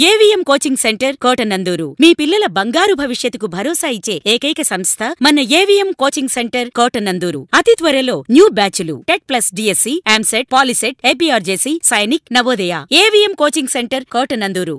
AVM coaching centre Kotananduru మీ పిల్లల బంగారు భవిష్యత్తుకు భరోసా ఇచ్చే ఏకైక సంస్థ మన ఏవిఎం కోచింగ్ సెంటర్ కోటనందూరు. అతి త్వరలో న్యూ బ్యాచ్లు TET plus DSC, EAMCET, POLYCET, APRJC, Sainik, Navodaya. AVM coaching centre Kotananduru.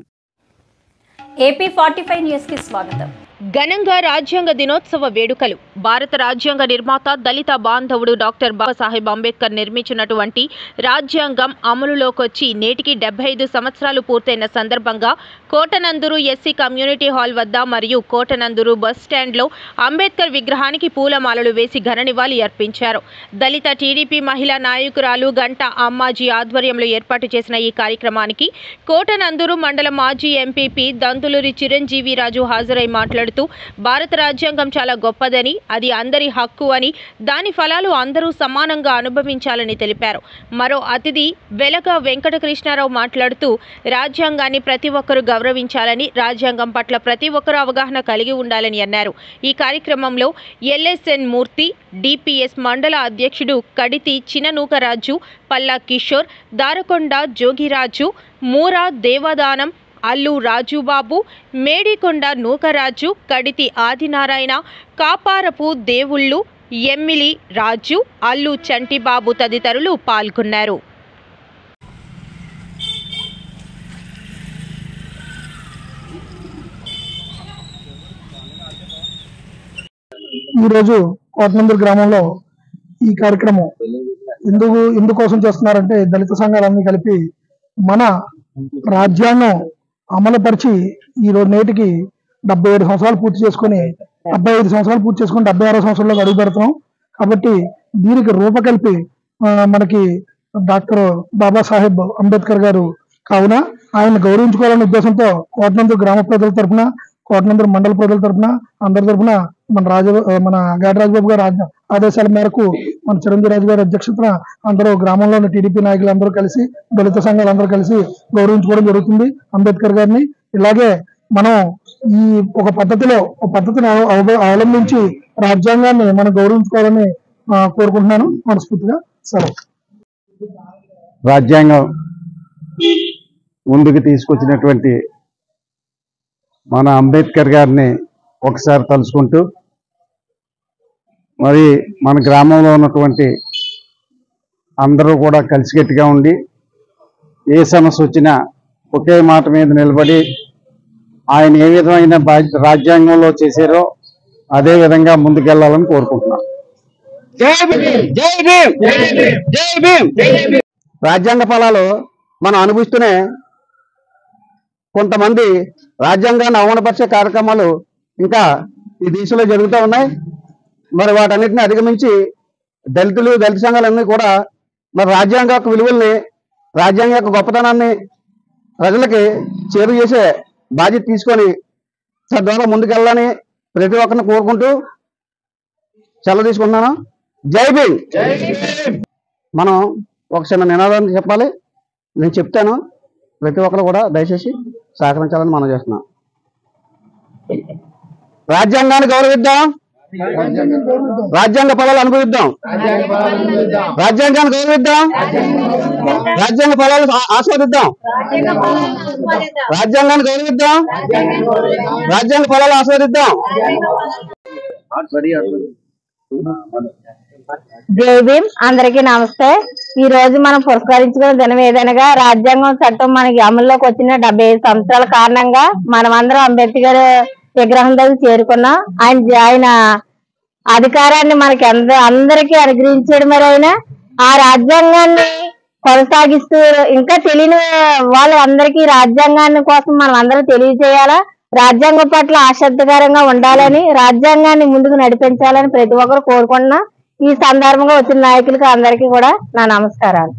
AP 45 news కి స్వాగతం. ఘనంగా రాజ్యాంగ దినోత్సవ వేడుకలు. భారత రాజ్యాంగ నిర్మాత దళిత బాంధవుడు డాక్టర్ బాబాసాహెబ్ అంబేద్కర్ నిర్మించినటువంటి రాజ్యాంగం అమలులోకొచ్చి నేటికి 75 సంవత్సరాలు పూర్తయిన సందర్భంగా కోటనందూరు ఎస్సీ కమ్యూనిటీ హాల్ వద్ద మరియు కోటనందూరు బస్ స్టాండ్లో అంబేద్కర్ విగ్రహానికి పూలమాలలు వేసి ఘన నివాళి అర్పించారు. దళిత టీడీపీ మహిళా నాయకురాలు గంట అమ్మాజీ ఆధ్వర్యంలో ఏర్పాటు చేసిన ఈ కార్యక్రమానికి కోటనందూరు మండల మాజీ ఎంపీపీ దంతులూరి చిరంజీవిరాజు హాజరై మాట్లాడుతూ భారత రాజ్యాంగం చాలా గొప్పదని, అది అందరి హక్కు అని, దాని ఫలాలు అందరూ సమానంగా అనుభవించాలని తెలిపారు. మరో అతిథి వెలగ వెంకటకృష్ణారావు మాట్లాడుతూ రాజ్యాంగాన్ని ప్రతి ఒక్కరూ గౌరవించాలని, రాజ్యాంగం పట్ల ప్రతి ఒక్కరూ అవగాహన కలిగి ఉండాలని అన్నారు. ఈ కార్యక్రమంలో ఎల్ఎస్ఎన్ మూర్తి, డిపిఎస్ మండల అధ్యక్షుడు కడితి చిననూకరాజు, పల్లా కిషోర్, దారకొండ జోగిరాజు, మూరా దేవదానం, అల్లు రాజుబాబు, మేడికొండ నూకరాజు, కడితి ఆదినారాయణ, కాపారపు దేవుళ్ళు, ఎమ్మిలి రాజు, అల్లు చంటిబాబు తదితరులు పాల్గొన్నారు. ఈరోజు కోటనందూరు గ్రామంలో ఈ కార్యక్రమం ఎందుకోసం చేస్తున్నారంటే, దళిత సంఘాలన్నీ కలిపి మన రాజ్యాంగం అమలుపరిచి ఈరోజు నేటికి 77 సంవత్సరాలు పూర్తి చేసుకుని 75 సంవత్సరాలు పూర్తి చేసుకుని 76 సంవత్సరాలకు అడుగు పెడతాం. కాబట్టి దీనికి రూపకల్పి మనకి డాక్టర్ బాబాసాహెబ్ అంబేద్కర్ గారు కావున ఆయన గౌరవించుకోవాలనే ఉద్దేశంతో కోటనందూరు గ్రామ ప్రజల తరఫున, కోటనందూరు మండల ప్రజల తరఫున, అందరి తరఫున మన గాడిరాజబాబు గారి ఆదేశాల మేరకు మన చిరంజీవిరాజు గారి అధ్యక్షతన అందరూ గ్రామంలోని టీడీపీ నాయకులు అందరూ కలిసి, దళిత సంఘాలు అందరూ కలిసి గౌరవించుకోవడం జరుగుతుంది అంబేద్కర్ గారిని. ఇలాగే మనం ఈ ఒక పద్ధతిని అవలంబించి రాజ్యాంగాన్ని మనం గౌరవించుకోవాలని కోరుకుంటున్నాను మనస్ఫూర్తిగా. సెలవు. రాజ్యాంగం ముందుకు తీసుకొచ్చినటువంటి మన అంబేద్కర్ గారిని ఒకసారి తలుచుకుంటూ, మరి మన గ్రామంలో ఉన్నటువంటి అందరూ కూడా కలిసికట్టుగా ఉండి ఏ సమస్య వచ్చినా ఒకే మాట మీద నిలబడి ఆయన ఏ విధమైన రాజ్యాంగంలో చేశారో అదే విధంగా ముందుకెళ్లాలని కోరుకుంటున్నాను. రాజ్యాంగ ఫలాలు మనం అనుభవిస్తూనే కొంతమంది రాజ్యాంగాన్ని అవమానపరిచే కార్యక్రమాలు ఇంకా ఈ దేశంలో జరుగుతూ ఉన్నాయి. మరి వాటన్నిటిని అధిగమించి దళిత సంఘాలన్నీ కూడా మరి రాజ్యాంగ యొక్క విలువల్ని, రాజ్యాంగ యొక్క గొప్పతనాన్ని ప్రజలకి చేరు చేసే బాధ్యత తీసుకొని తద్వారా ముందుకెళ్ళాలని ప్రతి ఒక్కరిని కోరుకుంటూ సెలవు తీసుకుంటున్నాను. జై భీమ్. మనం ఒక చిన్న నినాదాన్ని చెప్పాలి. నేను చెప్తాను, ప్రతి ఒక్కరు కూడా దయచేసి సహకరించాలని మనం చేస్తున్నాం. రాజ్యాంగాన్ని గౌరవిద్దాం, రాజ్యాంగ ఫలాలు అనుభవిద్దాం, రాజ్యాంగాన్ని గౌరవిద్దాం, రాజ్యాంగ ఫలాలు ఆస్వాదిద్దాం, రాజ్యాంగాన్ని గౌరవిద్దాం, రాజ్యాంగ ఫలాలు ఆస్వాదిద్దాం. జై భీమ్. అందరికీ నమస్తే. ఈ రోజు మనం పురస్కరించుకున్న దినం ఏదనగా రాజ్యాంగం చట్టం మనకి అమల్లోకి వచ్చిన 75 సంవత్సరాల కారణంగా మనం అందరం అంబేద్కర్ విగ్రహం దగ్గర చేరుకున్నాం. ఆయన అధికారాన్ని మనకి అందరికీ అనుగ్రహించాడు. మరి ఆయన ఆ రాజ్యాంగాన్ని కొనసాగిస్తూ ఇంకా తెలియని వాళ్ళందరికీ రాజ్యాంగాన్ని కోసం మనం అందరూ తెలియజేయాలా, రాజ్యాంగం పట్ల ఆసక్తికరంగా ఉండాలని, రాజ్యాంగాన్ని ముందుకు నడిపించాలని ప్రతి ఒక్కరు కోరుకుంటున్నా. ఈ సందర్భంగా వచ్చిన నాయకులకి అందరికీ కూడా నా నమస్కారాలు.